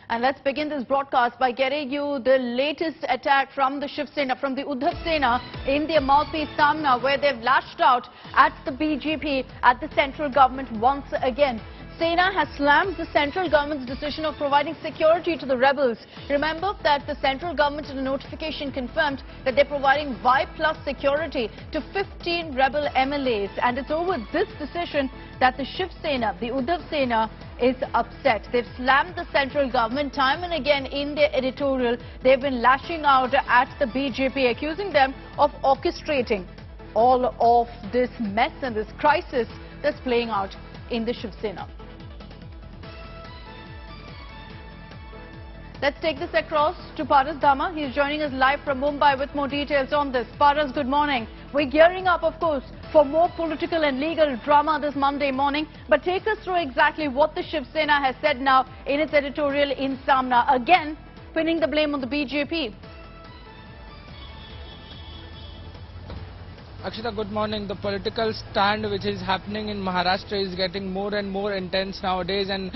And let's begin this broadcast by getting you the latest attack from the Shiv Sena, from the Uddhav Sena in their mouthpiece Samna, where they've lashed out at the BJP, at the central government once again. Sena has slammed the central government's decision of providing security to the rebels. Remember that the central government in a notification confirmed that they're providing Y+ security to 15 rebel MLAs. And it's over this decision that the Shiv Sena, the Uddhav Sena, is upset. They've slammed the central government time and again in their editorial. They've been lashing out at the BJP, accusing them of orchestrating all of this mess and this crisis that's playing out in the Shiv Sena. Let's take this across to Paras Dama. He's joining us live from Mumbai with more details on this. Paras, good morning. We're gearing up, of course, for more political and legal drama this Monday morning. But take us through exactly what the Shiv Sena has said now in its editorial in Samna, again pinning the blame on the BJP. Akshita, good morning. The political stand which is happening in Maharashtra is getting more and more intense nowadays, and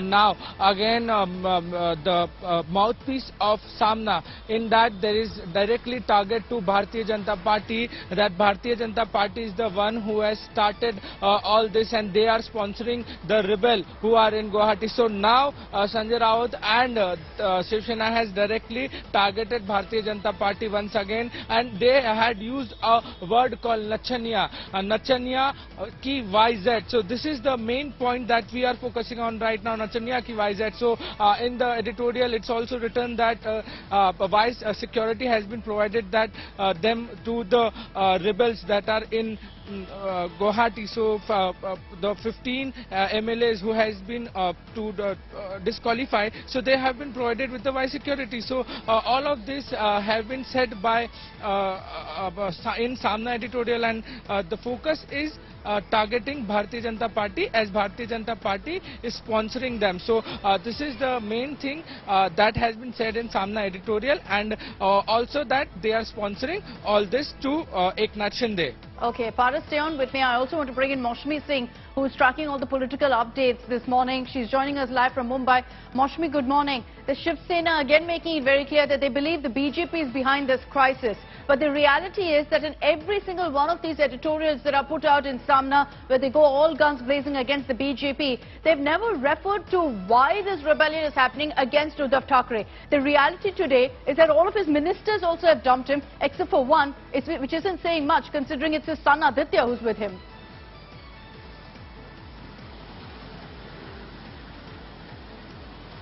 now again the mouthpiece of Samna, in that there is directly target to Bharatiya Janata Party, that Bharatiya Janata Party is the one who has started all this, and they are sponsoring the rebel who are in Guwahati. So now Sanjay Raut and Shiv Sena has directly targeted Bharatiya Janata Party once again, and they had used a word called Nachaniya, Nachaniya ki YZ. So this is the main point that we are focusing on right now, Nachaniya ki YZ. So in the editorial it's also written that security has been provided that them to the rebels that are in Guwahati. So the 15 MLAs who has been disqualified, so they have been provided with the Y security. So all of this have been said by in Samna editorial, and the focus is targeting Bharatiya Janata Party, as Bharatiya Janata Party is sponsoring them. So this is the main thing that has been said in Samna editorial, and also that they are sponsoring all this to Eknath Shinde. Okay, Paras, stay on with me. I also want to bring in Maushmi Singh, who is tracking all the political updates this morning. She's joining us live from Mumbai. Maushmi, good morning. The Shiv Sena again making it very clear that they believe the BJP is behind this crisis. But the reality is that in every single one of these editorials that are put out in Samna, where they go all guns blazing against the BJP, they've never referred to why this rebellion is happening against Uddhav Thackeray. The reality today is that all of his ministers also have dumped him, except for one, which isn't saying much considering it's his son Aditya who's with him.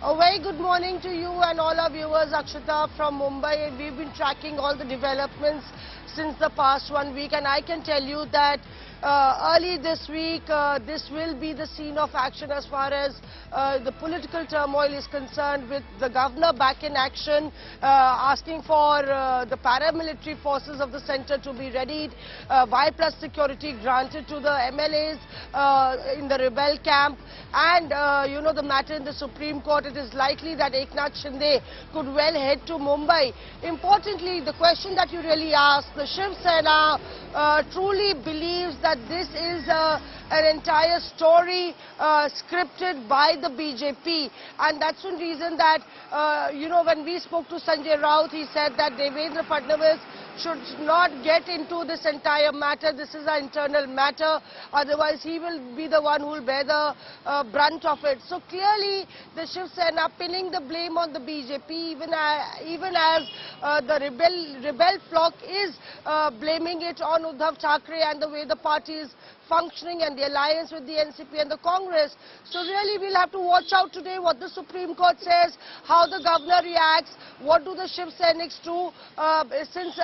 A very good morning to you and all our viewers, Akshita, from Mumbai. And we've been tracking all the developments since the past 1 week, and I can tell you that early this week, this will be the scene of action as far as the political turmoil is concerned, with the governor back in action, asking for the paramilitary forces of the centre to be readied, Y+ security granted to the MLAs in the rebel camp, and you know, the matter in the Supreme Court. It is likely that Eknath Shinde could well head to Mumbai. Importantly, the question that you really asked, the Shiv Sena truly believes that this is an entire story scripted by the BJP, and that's one reason that you know, when we spoke to Sanjay Raut, he said that Devendra Fadnavis should not get into this entire matter. This is an internal matter, otherwise he will be the one who will bear the brunt of it. So clearly the Shiv Sena pinning the blame on the BJP, even as the rebel flock is blaming it on Uddhav Thackeray and the way the party is functioning and the alliance with the NCP and the Congress. So really we'll have to watch out today what the Supreme Court says, how the governor reacts, what do the Shiv Senics do, since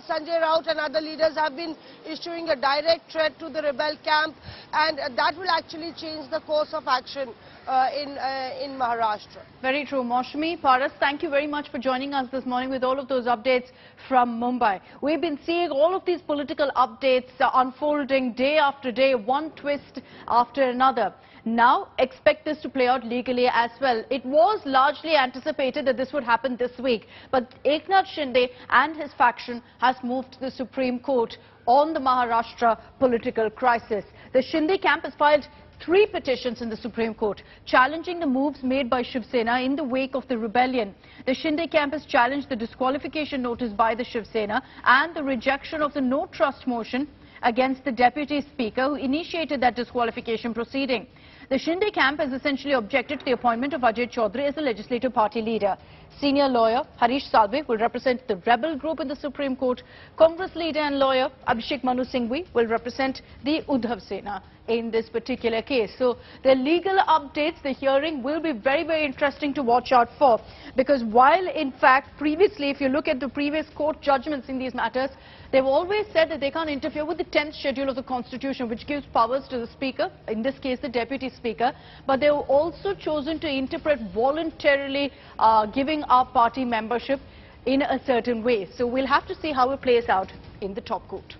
Sanjay Raut and other leaders have been issuing a direct threat to the rebel camp, and that will actually change the course of action in Maharashtra. Very true, Maushmi. Paras, thank you very much for joining us this morning with all of those updates from Mumbai. We've been seeing all of these political updates unfolding day after day, one twist after another. Now, expect this to play out legally as well. It was largely anticipated that this would happen this week, but Eknath Shinde and his faction has moved to the Supreme Court on the Maharashtra political crisis. The Shinde camp has filed 3 petitions in the Supreme Court challenging the moves made by Shiv Sena in the wake of the rebellion. The Shinde camp has challenged the disqualification notice by the Shiv Sena and the rejection of the no trust motion against the Deputy Speaker who initiated that disqualification proceeding. The Shinde camp has essentially objected to the appointment of Ajay Chaudhary as the legislative party leader. Senior lawyer Harish Salve will represent the rebel group in the Supreme Court. Congress leader and lawyer Abhishek Manu Singhvi will represent the Uddhav Sena in this particular case. So the legal updates, the hearing will be very, very interesting to watch out for, because while in fact previously, if you look at the previous court judgments in these matters, they've always said that they can't interfere with the 10th schedule of the Constitution, which gives powers to the Speaker, in this case the Deputy Speaker, but they've also chosen to interpret voluntarily giving up party membership in a certain way. So we'll have to see how it plays out in the top court.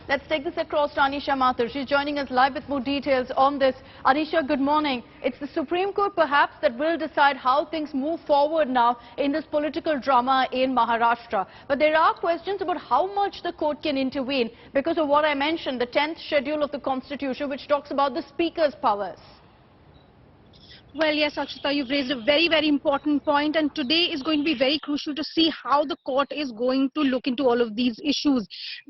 Let's take this across to Anisha Mathur. She's joining us live with more details on this. Anisha, good morning. It's the Supreme Court perhaps that will decide how things move forward now in this political drama in Maharashtra. But there are questions about how much the court can intervene because of what I mentioned, the 10th schedule of the Constitution, which talks about the Speaker's powers. Well, yes, Akshita, you've raised a very, very important point, and today is going to be very crucial to see how the court is going to look into all of these issues.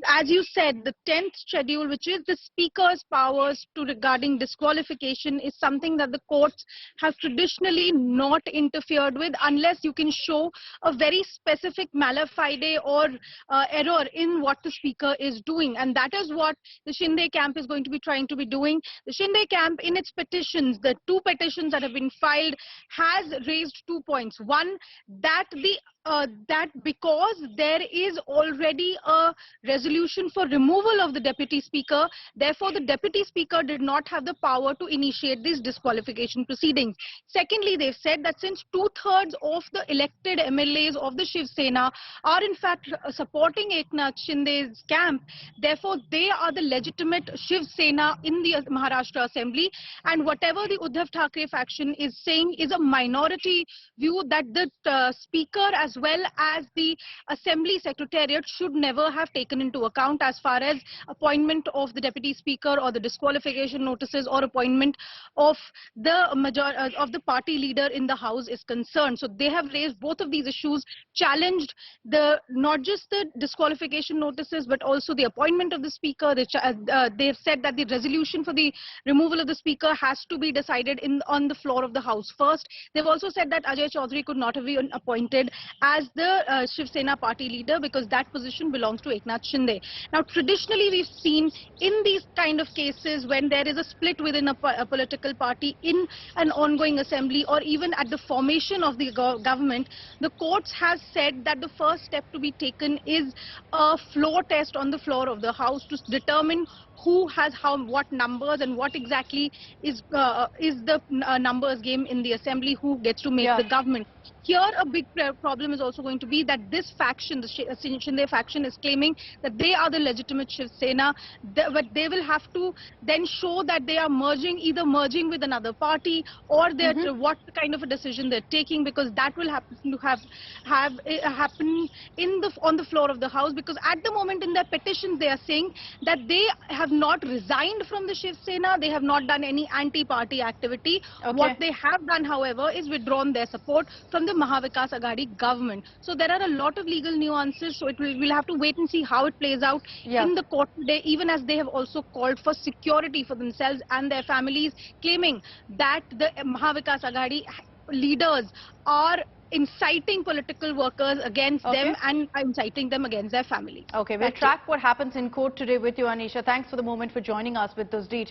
As you said, the 10th schedule, which is the Speaker's powers regarding disqualification, is something that the courts have traditionally not interfered with unless you can show a very specific mala fide or error in what the Speaker is doing. And that is what the Shinde camp is going to be trying to be doing. The Shinde camp, in its petitions, the 2 petitions that have been filed, has raised 2 points. One, that because there is already a resolution for removal of the Deputy Speaker, therefore the Deputy Speaker did not have the power to initiate these disqualification proceedings. Secondly, they've said that since 2/3 of the elected MLAs of the Shiv Sena are in fact supporting Eknath Shinde's camp, therefore they are the legitimate Shiv Sena in the Maharashtra Assembly, and whatever the Uddhav Thackeray faction is saying is a minority view that the Speaker as well as the Assembly Secretariat should never have taken into account as far as appointment of the Deputy Speaker or the disqualification notices or appointment of the party leader in the House is concerned. So they have raised both of these issues, challenged not just the disqualification notices but also the appointment of the Speaker. They've said that the resolution for the removal of the Speaker has to be decided on the floor of the House first. They've also said that Ajay Chaudhary could not have been appointed as the Shiv Sena party leader because that position belongs to Eknath Shinde. Now, traditionally we've seen in these kind of cases when there is a split within a political party in an ongoing assembly or even at the formation of the government, the courts have said that the first step to be taken is a floor test on the floor of the House to determine who has what numbers and what exactly is the numbers game in the assembly, who gets to make the government. Here, a big problem is also going to be that this faction, the Shinde faction, is claiming that they are the legitimate Shiv Sena, but they will have to then show that they are either merging with another party, or what kind of a decision they're taking, because that will happen to happen on the floor of the House. Because at the moment in their petitions, they are saying that they have not resigned from the Shiv Sena, they have not done any anti-party activity. Okay. What they have done, however, is withdrawn their support from the Mahavikas Aghadi government. So there are a lot of legal nuances, so we'll have to wait and see how it plays out in the court today, even as they have also called for security for themselves and their families, claiming that the Mahavikas Aghadi leaders are inciting political workers against them and inciting them against their families. Okay, we'll track what happens in court today with you, Anisha. Thanks for the moment for joining us with those details.